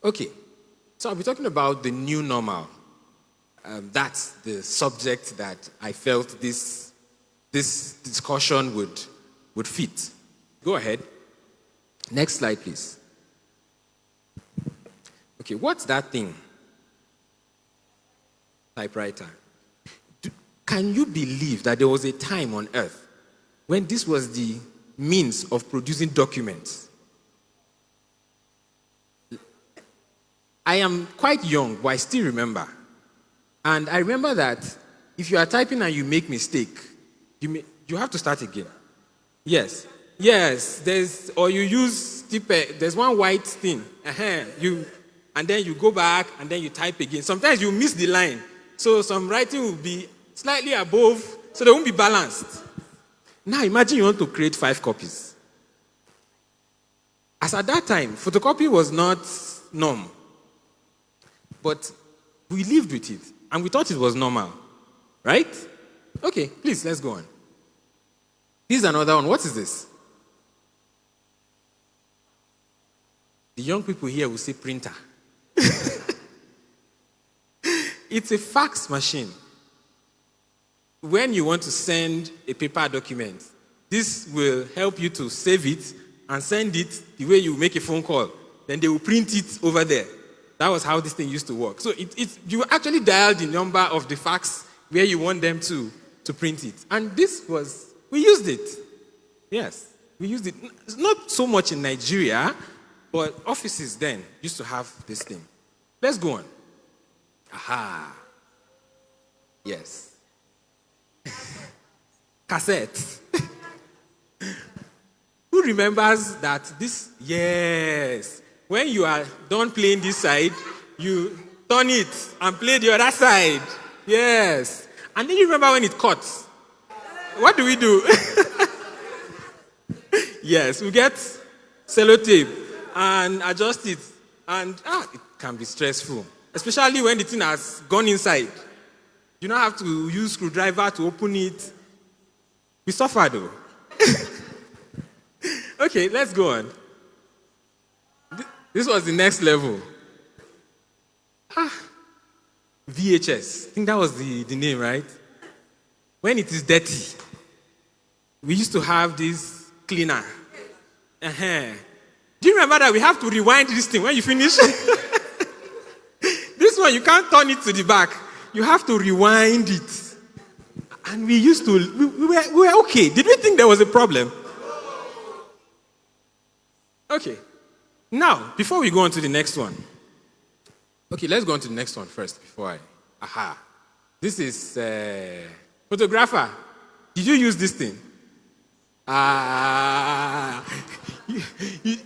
Okay, so I'll be talking about the new normal. That's the subject that I felt this discussion would fit. Go ahead. Next slide, please. Okay, what's that thing? Typewriter. Can you believe that there was a time on earth when this was the means of producing documents? I am quite young, but I still remember. And I remember that if you are typing and you make mistake, you have to start again. Yes. Or you use there's one white thing. And then you go back and then you type again. Sometimes you miss the line. So some writing will be slightly above, so they won't be balanced. Now imagine you want to create 5 copies. As at that time, photocopy was not norm. But we lived with it, and we thought it was normal. Right? Okay, please, let's go on. This is another one. What is this? The young people here will say printer. It's a fax machine. When you want to send a paper document, this will help you to save it and send it the way you make a phone call. Then they will print it over there. That was how this thing used to work. So you actually dial the number of the fax where you want them to print it. And we used it. Yes, we used it. It's not so much in Nigeria, but offices then used to have this thing. Let's go on. Aha. Yes. Cassette. Who remembers that this? Yes. When you are done playing this side, you turn it and play the other side. Yes. And then you remember when it cuts. What do we do? Yes, we get sellotape and adjust it. And it can be stressful. Especially when the thing has gone inside. You don't have to use screwdriver to open it. We suffer though. Okay, let's go on. This was the next level. VHS. I think that was the name, right? When it is dirty, we used to have this cleaner. Do you remember that we have to rewind this thing when you finish? This one, you can't turn it to the back. You have to rewind it. And we used to, we were okay. Did we think there was a problem? Okay. Now, before we go on to the next one. Okay, let's go on to the next one first before This is photographer. Did you use this thing?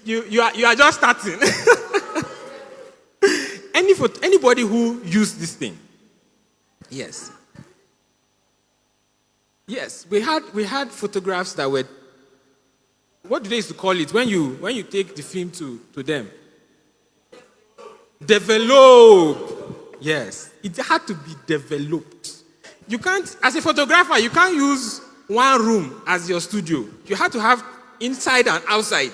You are just starting. Anybody who used this thing? Yes. Yes, we had photographs that were, what do they used to call it when you take the film to them? Develop. Yes, it had to be developed. You can't, as a photographer, you can't use one room as your studio. You have to have inside and outside,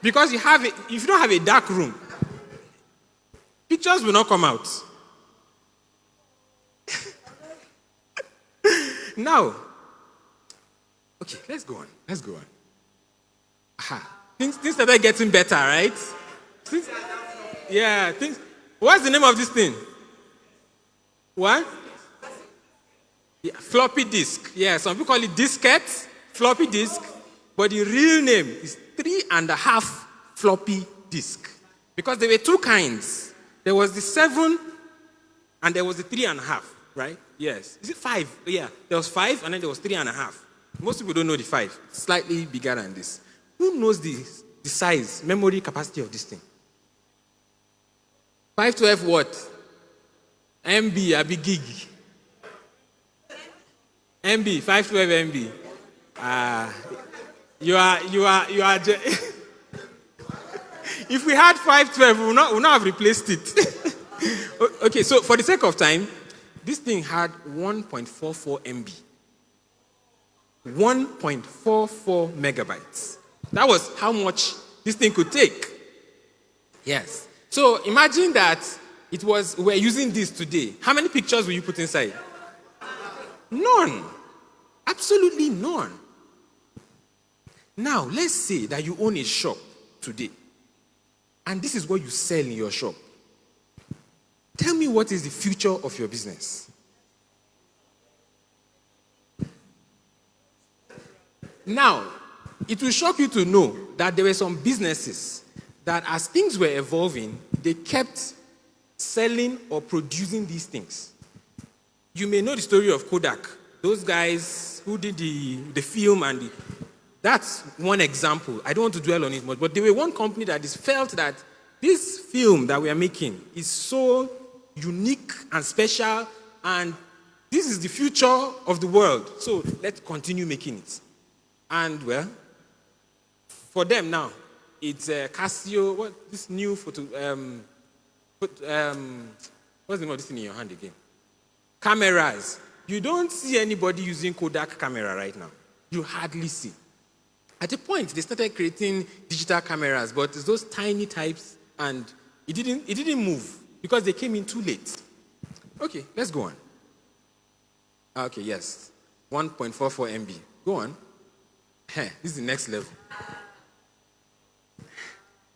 because if you don't have a dark room, pictures will not come out. Now, okay, let's go on. Things started getting better, right? What's the name of this thing? What? Yeah, floppy disk. Yeah, some people call it diskette, floppy disk, but the real name is 3.5 floppy disk. Because there were 2 kinds. There was the 7 and there was the 3.5, right? Yes. Is it 5? Yeah, there was 5 and then there was 3.5. Most people don't know the 5. It's slightly bigger than this. Who knows the size, memory capacity of this thing? 512 what? MB, a big gig. MB, 512 MB. You are. If we had 512, we would not have replaced it. Okay, so for the sake of time, this thing had 1.44 MB. 1.44 megabytes. That was how much this thing could take. Yes. So imagine that we're using this today. How many pictures will you put inside? None. Absolutely none. Now, let's say that you own a shop today, and this is what you sell in your shop. Tell me, what is the future of your business? Now, it will shock you to know that there were some businesses that, as things were evolving, they kept selling or producing these things. You may know the story of Kodak. Those guys who did the film that's one example. I don't want to dwell on it much, but they were one company that felt that this film that we are making is so unique and special, and this is the future of the world. So let's continue making it. And well, for them now, it's Casio. This new photo? What's the name of this thing in your hand again? Cameras. You don't see anybody using Kodak camera right now. You hardly see. At a point, they started creating digital cameras, but it's those tiny types, and it didn't move because they came in too late. Okay, let's go on. Okay, yes. 1.44 MB. Go on. Hey, this is the next level.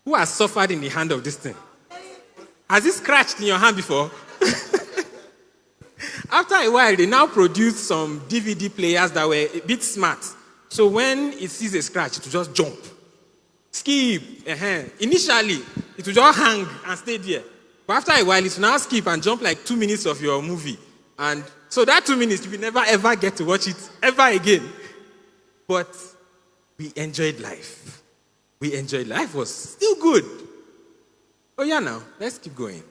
Who has suffered in the hand of this thing? Has it scratched in your hand before? After a while, they now produce some DVD players that were a bit smart. So when it sees a scratch, it will just jump. Skip. Initially, it will just hang and stay there. But after a while, it will now skip and jump like 2 minutes of your movie. And so that 2 minutes, you will never ever get to watch it ever again. But we enjoyed life. Life was still good. Oh yeah, now, let's keep going.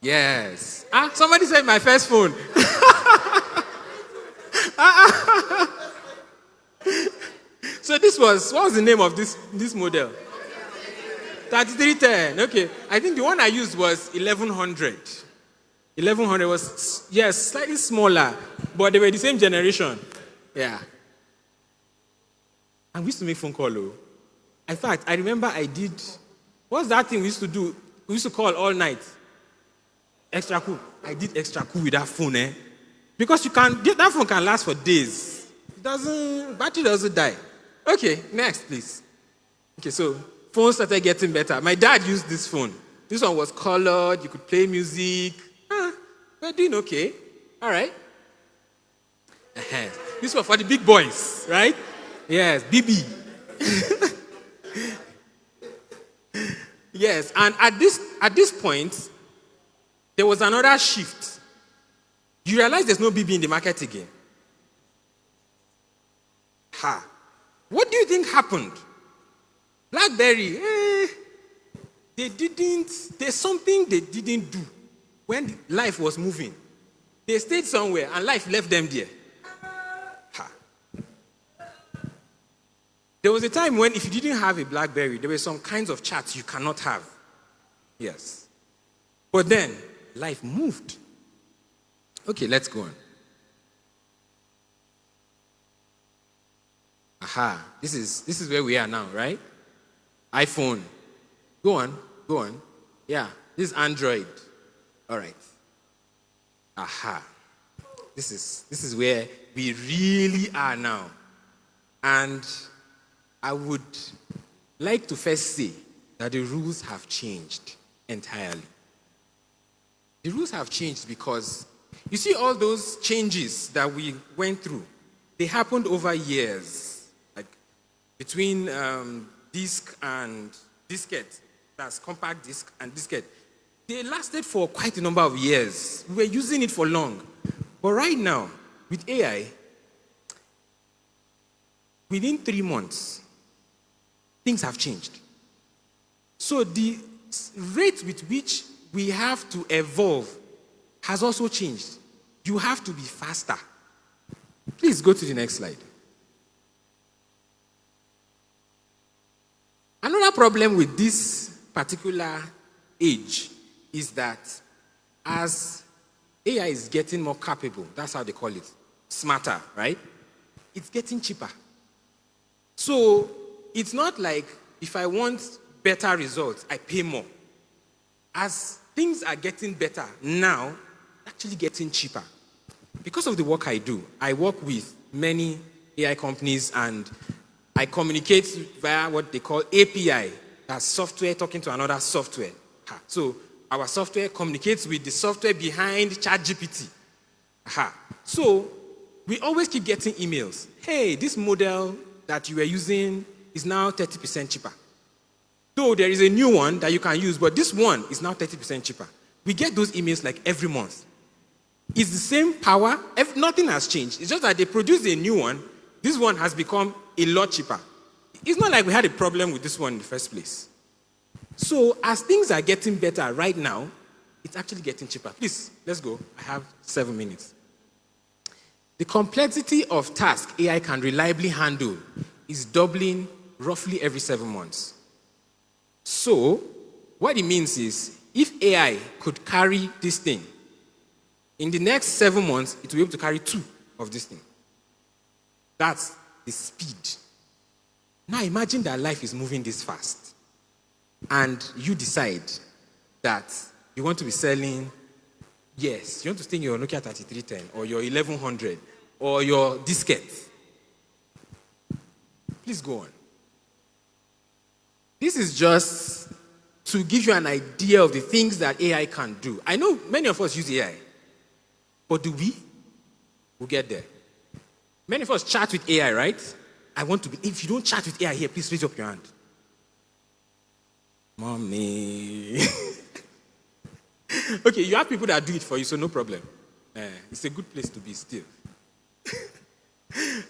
Yes. Somebody said my first phone. So what was the name of this model? 3310. Okay. I think the one I used was 1100. 1100 was, yes, slightly smaller, but they were the same generation. Yeah. And we used to make phone call. In fact, I remember what's that thing we used to do? We used to call all night. Extra cool. I did extra cool with that phone, because that phone can last for days. Battery doesn't die. Okay, next, please. Okay, so phones started getting better. My dad used this phone. This one was colored. You could play music. We're doing okay. All right. This was for the big boys, right? Yes, BB. Yes, and at this point, there was another shift. You realize there's no BB in the market again. What do you think happened? BlackBerry, there's something they didn't do when life was moving. They stayed somewhere and life left them there. There was a time when if you didn't have a BlackBerry, there were some kinds of chats you cannot have. Yes. But then, life moved. Okay, let's go on. This is where we are now, right? iPhone. Go on. Yeah, this is Android. All right. This is where we really are now. And I would like to first say that the rules have changed entirely. The rules have changed because, you see, all those changes that we went through, they happened over years, like between disk and diskette, that's compact disk and diskette. They lasted for quite a number of years. We were using it for long. But right now, with AI, within 3 months, things have changed. So the rate with which we have to evolve has also changed. You have to be faster. Please go to the next slide. Another problem with this particular age is that as AI is getting more capable, that's how they call it, smarter, right? It's getting cheaper. So it's not like if I want better results, I pay more. As things are getting better now, actually getting cheaper. Because of the work I do, I work with many AI companies and I communicate via what they call API, that's software talking to another software. So our software communicates with the software behind ChatGPT. So we always keep getting emails. Hey, this model that you were using is now 30% cheaper. Though there is a new one that you can use, but this one is now 30% cheaper. We get those emails like every month. It's the same power. Nothing has changed. It's just that they produce a new one. This one has become a lot cheaper. It's not like we had a problem with this one in the first place. So as things are getting better right now, it's actually getting cheaper. Please, let's go. I have 7 minutes. The complexity of tasks AI can reliably handle is doubling roughly every 7 months. So what it means is if AI could carry this thing, in the next 7 months, it will be able to carry 2 of this thing. That's the speed. Now imagine that life is moving this fast. And you decide that you want to be selling, yes, you want to stay in your Nokia 3310 or your 1100 or your diskette. Please go on. This is just to give you an idea of the things that AI can do. I know many of us use AI. But do we? We'll get there. Many of us chat with AI, right? If you don't chat with AI here, please raise up your hand. Mommy. Okay, you have people that do it for you, so no problem. It's a good place to be still.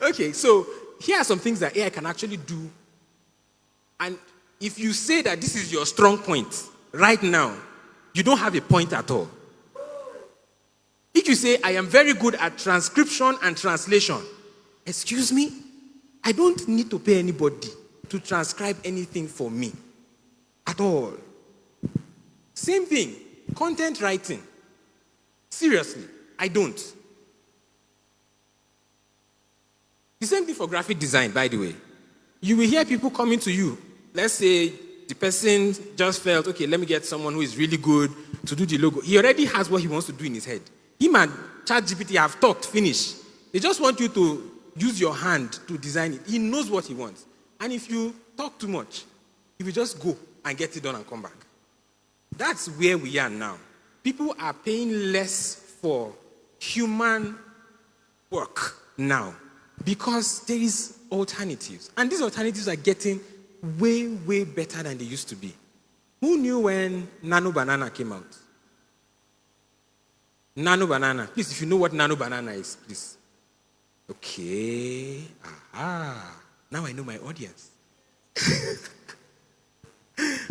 Okay, so here are some things that AI can actually do. And if you say that this is your strong point, right now, you don't have a point at all. If you say, I am very good at transcription and translation, excuse me, I don't need to pay anybody to transcribe anything for me at all. Same thing, content writing. Seriously, I don't. The same thing for graphic design, by the way. You will hear people coming to you. Let's say the person just felt, okay, let me get someone who is really good to do the logo. He already has what he wants to do in his head. Him and ChatGPT have talked, finished. They just want you to use your hand to design it. He knows what he wants. And if you talk too much, he will just go and get it done and come back. That's where we are now. People are paying less for human work now because there is alternatives. And these alternatives are getting way, way better than they used to be. Who knew when Nano Banana came out? Nano Banana. Please, if you know what Nano Banana is, please. Okay. Aha. Now I know my audience.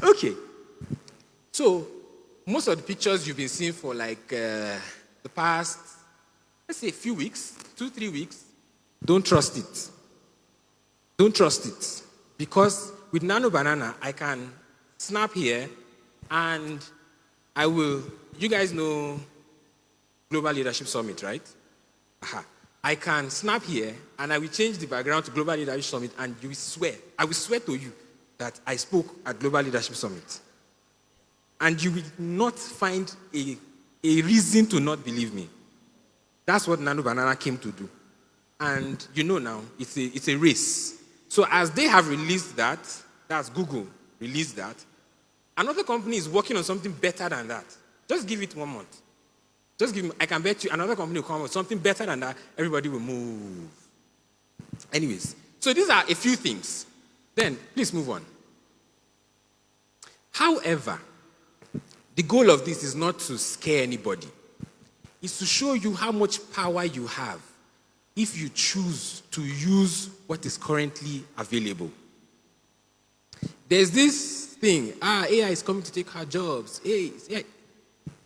Okay. So, most of the pictures you've been seeing for like the past, let's say a few weeks, 2-3 weeks, don't trust it. Don't trust it. Because with Nano Banana, I can snap here and I will, you guys know Global Leadership Summit, right? I can snap here and I will change the background to Global Leadership Summit and you will swear, I will swear to you that I spoke at Global Leadership Summit. And you will not find a reason to not believe me. That's what Nano Banana came to do. And you know now, it's a race. So as they have released that, that's Google released that, another company is working on something better than that. Just give it 1 month. Just give me, I can bet you another company will come with something better than that, everybody will move. Anyways, so these are a few things. Then, please move on. However, the goal of this is not to scare anybody. It's to show you how much power you have if you choose to use what is currently available. There's this thing, AI is coming to take our jobs.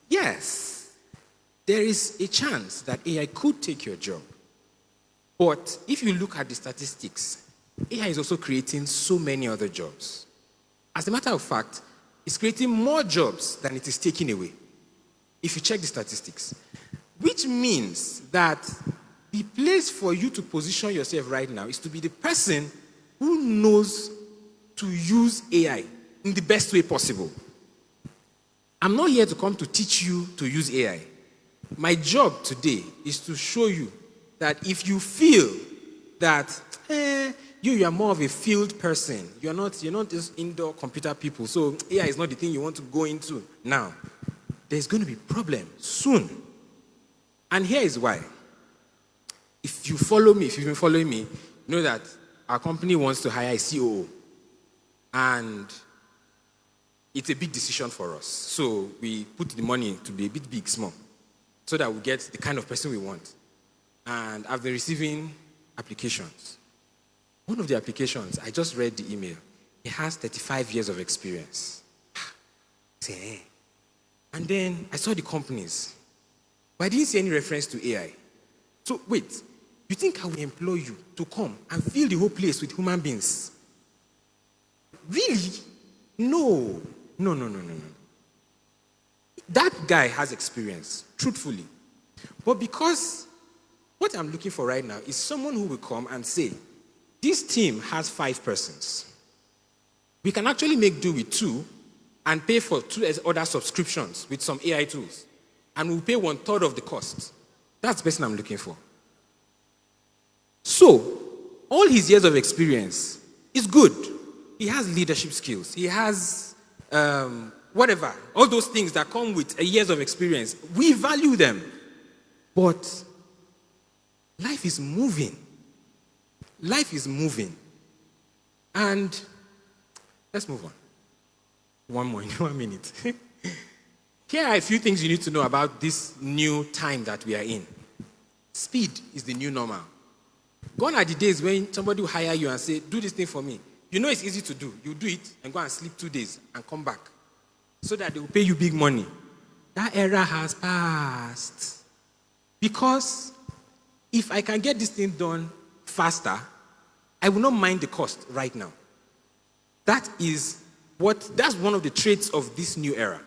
Yes. There is a chance that AI could take your job. But if you look at the statistics, AI is also creating so many other jobs. As a matter of fact, it's creating more jobs than it is taking away, if you check the statistics. Which means that the place for you to position yourself right now is to be the person who knows to use AI in the best way possible. I'm not here to come to teach you to use AI. My job today is to show you that if you feel that you are more of a field person, you're not just indoor computer people, so AI is not the thing you want to go into now, there's going to be a problem soon. And here is why. If you've been following me, you know that our company wants to hire a COO. And it's a big decision for us. So we put the money to be a bit big, small, so that we get the kind of person we want. And I've been receiving applications. One of the applications, I just read the email. He has 35 years of experience. And then I saw the companies, but I didn't see any reference to AI. So wait, you think I will employ you to come and fill the whole place with human beings? Really? No. That guy has experience, truthfully. But because what I'm looking for right now is someone who will come and say, this team has 5 persons. We can actually make do with 2 and pay for 2 other subscriptions with some AI tools. And we'll pay 1/3 of the cost. That's the person I'm looking for. So, all his years of experience is good. He has leadership skills. He has whatever. All those things that come with years of experience. We value them. But life is moving. Life is moving. And let's move on. One minute. Here are a few things you need to know about this new time that we are in. Speed is the new normal. Gone are the days when somebody will hire you and say, do this thing for me. You know it's easy to do. You do it and go and sleep 2 days and come back so that they will pay you big money. That era has passed. Because if I can get this thing done faster, I will not mind the cost right now. That's one of the traits of this new era.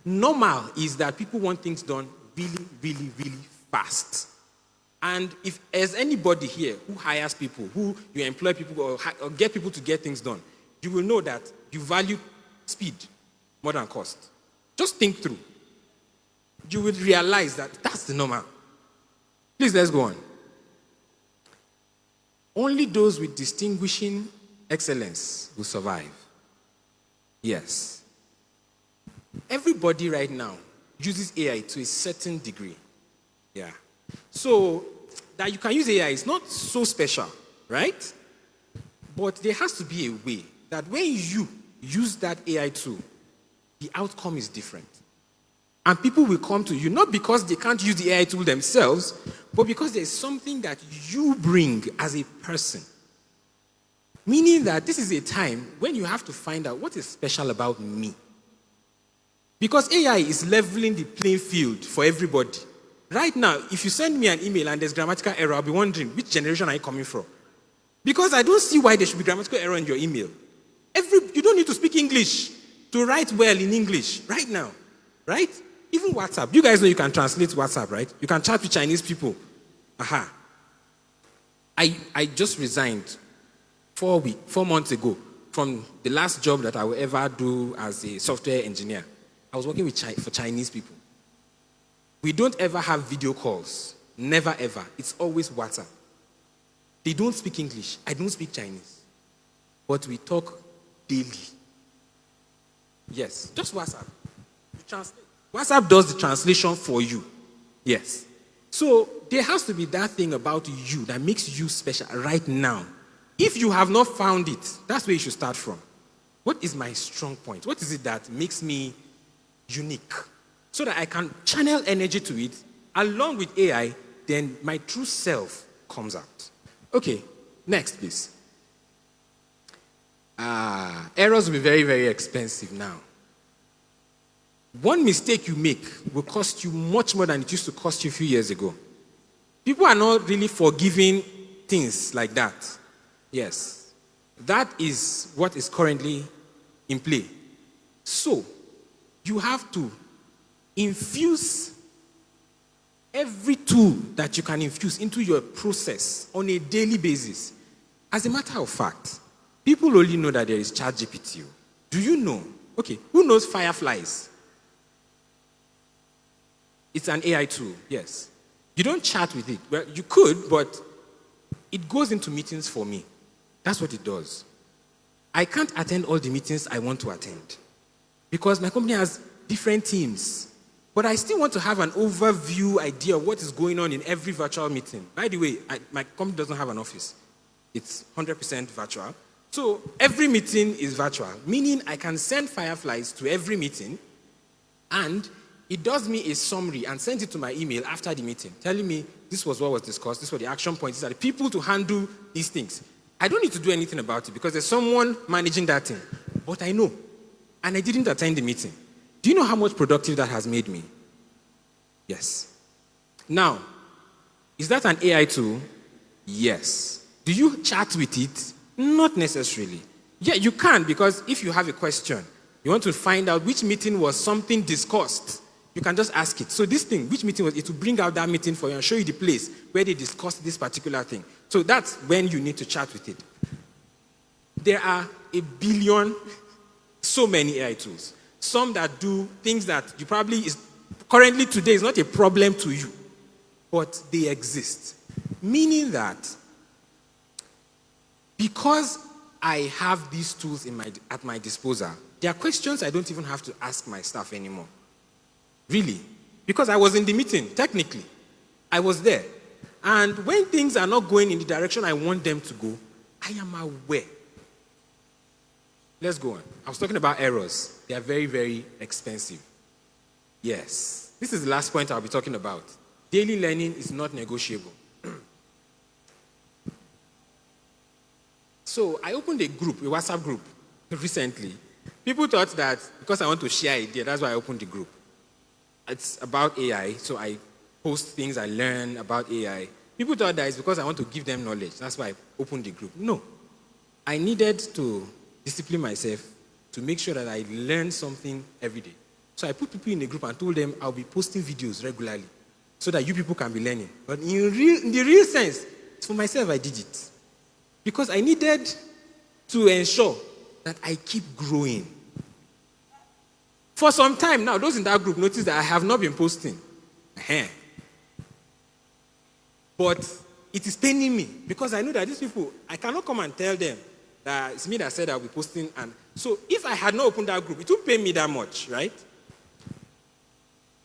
Normal is that people want things done really, really, really fast. And if there's anybody here who hires people, who you employ people or get people to get things done, you will know that you value speed more than cost. Just think through. You will realize that that's the normal. Please, let's go on. Only those with distinguishing excellence will survive. Yes. Everybody right now uses AI to a certain degree. Yeah. So, that you can use AI is not so special, right? But there has to be a way that when you use that AI tool, the outcome is different. And people will come to you, not because they can't use the AI tool themselves, but because there's something that you bring as a person. Meaning that this is a time when you have to find out what is special about me. Because AI is leveling the playing field for everybody. Right now, if you send me an email and there's grammatical error, I'll be wondering, which generation are you coming from? Because I don't see why there should be grammatical error in your email. You don't need to speak English to write well in English right now, right? Even WhatsApp. You guys know you can translate WhatsApp, right? You can chat with Chinese people. Aha. I just resigned 4 months ago from the last job that I will ever do as a software engineer. I was working for Chinese people. We don't ever have video calls. Never ever. It's always WhatsApp. They don't speak English. I don't speak Chinese. But we talk daily. Yes, just WhatsApp. You translate. WhatsApp does the translation for you. Yes. So there has to be that thing about you that makes you special right now. If you have not found it, that's where you should start from. What is my strong point? What is it that makes me unique? So that I can channel energy to it, along with AI, then my true self comes out. Okay, next please. Errors will be very, very expensive now. One mistake you make will cost you much more than it used to cost you a few years ago. People are not really forgiving things like that. Yes. That is what is currently in play. So, you have to infuse every tool that you can infuse into your process on a daily basis. As a matter of fact, people only know that there is ChatGPT. Do you know? Okay, who knows Fireflies? It's an AI tool, yes. You don't chat with it. Well, you could, but it goes into meetings for me. That's what it does. I can't attend all the meetings I want to attend because my company has different teams. But I still want to have an overview idea of what is going on in every virtual meeting. By the way, my company doesn't have an office. It's 100% virtual. So every meeting is virtual, meaning I can send Fireflies to every meeting, and it does me a summary and sends it to my email after the meeting, telling me this was what was discussed, this were the action points, these are the people to handle these things. I don't need to do anything about it because there's someone managing that thing. But I know, and I didn't attend the meeting. Do you know how much productive that has made me? Yes. Now, is that an AI tool? Yes. Do you chat with it? Not necessarily. Yeah, you can, because if you have a question, you want to find out which meeting was something discussed, you can just ask it. So this thing, which meeting was it, will bring out that meeting for you and show you the place where they discussed this particular thing. So that's when you need to chat with it. There are a billion, so many AI tools. Some that do things that you probably, currently today is not a problem to you, but they exist. Meaning that because I have these tools at my disposal, there are questions I don't even have to ask my staff anymore. Really. Because I was in the meeting, technically. I was there. And when things are not going in the direction I want them to go, I am aware. Let's go on. I was talking about errors. They are very, very expensive. Yes. This is the last point I'll be talking about. Daily learning is not negotiable. So I opened a group, a WhatsApp group, recently. People thought that because I want to share idea, that's why I opened the group. It's about AI, so I post things I learn about AI. People thought that it's because I want to give them knowledge. That's why I opened the group. No. I needed to discipline myself to make sure that I learn something every day. So I put people in a group and told them I'll be posting videos regularly so that you people can be learning. But in the real sense, for myself, I did it. Because I needed to ensure that I keep growing. For some time now, those in that group notice that I have not been posting. But it is paining me because I know that these people, I cannot come and tell them that it's me that said I'll be posting. And so if I had not opened that group, it wouldn't pay me that much, right?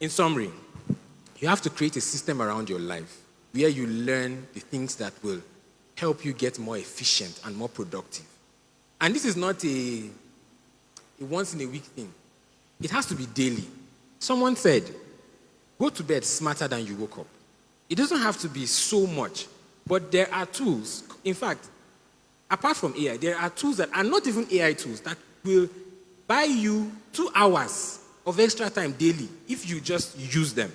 In summary, you have to create a system around your life where you learn the things that will help you get more efficient and more productive. And this is not a once-in-a-week thing. It has to be daily. Someone said, go to bed smarter than you woke up. It doesn't have to be so much, but there are tools. In fact, apart from AI, there are tools that are not even AI tools that will buy you 2 hours of extra time daily if you just use them.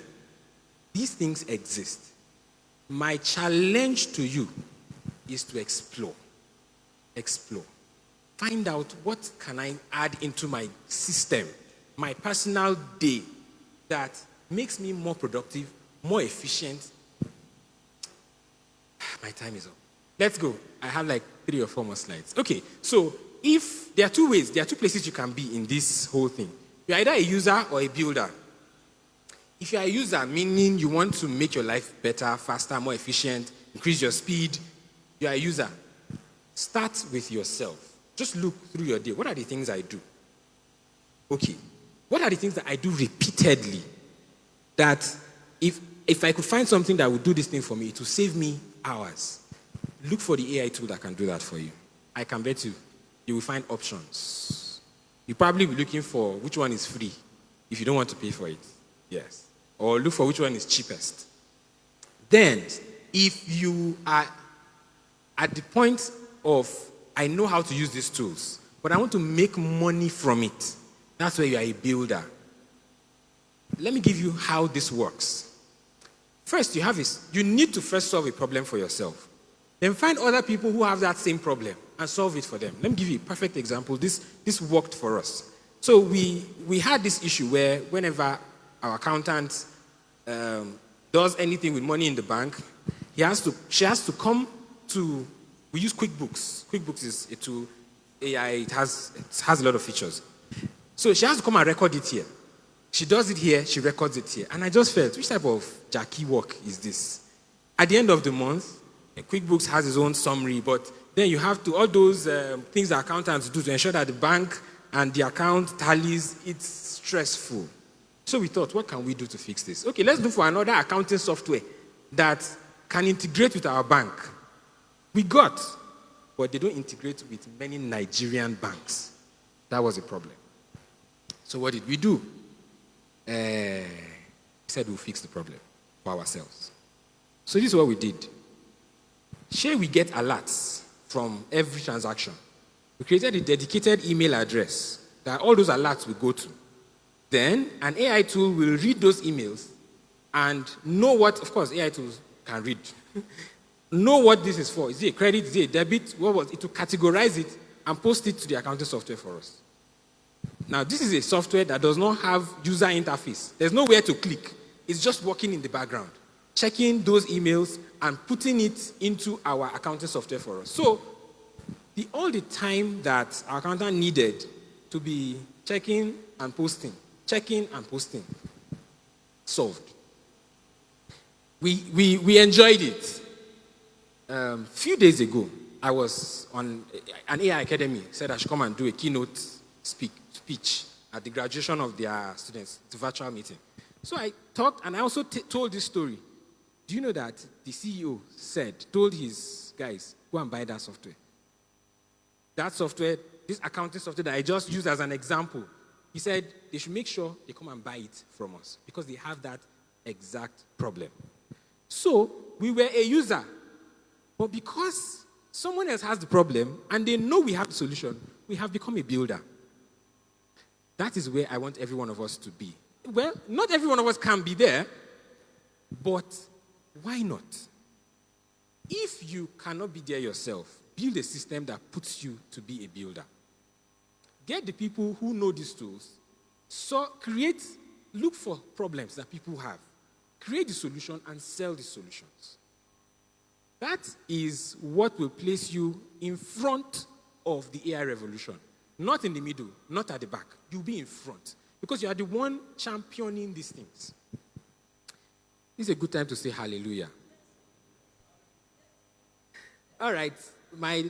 These things exist. My challenge to you is to explore. Explore. Find out what can I add into my system, my personal day, that makes me more productive, more efficient. My time is up. Let's go. I have like 3 or 4 more slides. Okay, so if there are 2 ways, there are 2 places you can be in this whole thing. You're either a user or a builder. If you're a user, meaning you want to make your life better, faster, more efficient, increase your speed, you're a user. Start with yourself. Just look through your day. What are the things I do? Okay. What are the things that I do repeatedly that if I could find something that would do this thing for me, it will save me hours? Look for the AI tool that can do that for you. I can bet you will find options. You'll probably be looking for which one is free if you don't want to pay for it. Yes. Or look for which one is cheapest. Then, if you are at the point of, I know how to use these tools, but I want to make money from it, that's where you are a builder. Let me give you how this works. First, you need to first solve a problem for yourself. Then find other people who have that same problem and solve it for them. Let me give you a perfect example. This worked for us. So we had this issue where whenever our accountant does anything with money in the bank, she has to come to, we use QuickBooks. QuickBooks is a tool. AI, it has a lot of features. So she has to come and record it here. She does it here, she records it here. And I just felt, which type of Jackie work is this? At the end of the month, QuickBooks has its own summary, but then you have to, all those things that accountants do to ensure that the bank and the account tallies, it's stressful. So we thought, what can we do to fix this? Okay, let's look for another accounting software that can integrate with our bank. We got, but they don't integrate with many Nigerian banks. That was a problem. So what did we do? We said we'll fix the problem for ourselves. So this is what we did. Share we get alerts from every transaction. We created a dedicated email address that all those alerts will go to. Then an AI tool will read those emails and know what, of course, AI tools can read. Know what this is for. Is it a credit? Is it a debit? What was it? To categorize it and post it to the accounting software for us. Now, this is a software that does not have user interface. There's nowhere to click. It's just working in the background, checking those emails and putting it into our accounting software for us. So, all the time that our accountant needed to be checking and posting, solved. We enjoyed it. A few days ago, I was on an AI academy, said I should come and do a keynote speech at the graduation of their students. It's a virtual meeting. So I talked, and I also told this story. Do you know that the CEO told his guys, go and buy that software? That software, this accounting software that I just used as an example, he said they should make sure they come and buy it from us because they have that exact problem. So we were a user, but because someone else has the problem and they know we have the solution, we have become a builder. That is where I want every one of us to be. Well, not every one of us can be there, but why not? If you cannot be there yourself, build a system that puts you to be a builder. Get the people who know these tools, look for problems that people have, create the solution and sell the solutions. That is what will place you in front of the AI revolution. Not in the middle, not at the back. You'll be in front because you are the one championing these things. This is a good time to say hallelujah. All right, my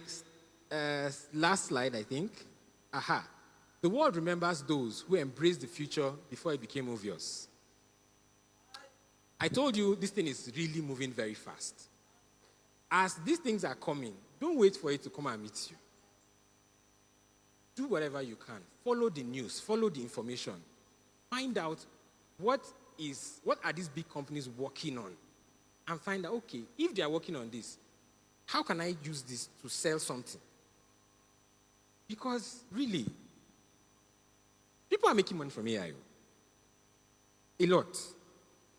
last slide, I think. The world remembers those who embraced the future before it became obvious. I told you this thing is really moving very fast. As these things are coming, don't wait for it to come and meet you. Do whatever you can. Follow the news. Follow the information. Find out what are these big companies working on. And find out, okay, if they are working on this, how can I use this to sell something? Because really, people are making money from AI. A lot.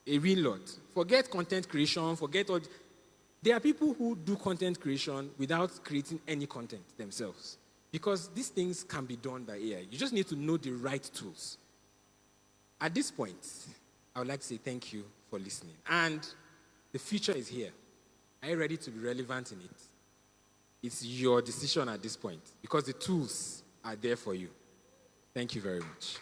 A real lot. Forget content creation, forget all. There are people who do content creation without creating any content themselves. Because these things can be done by AI. You just need to know the right tools. At this point, I would like to say thank you for listening. And the future is here. Are you ready to be relevant in it? It's your decision at this point because the tools are there for you. Thank you very much.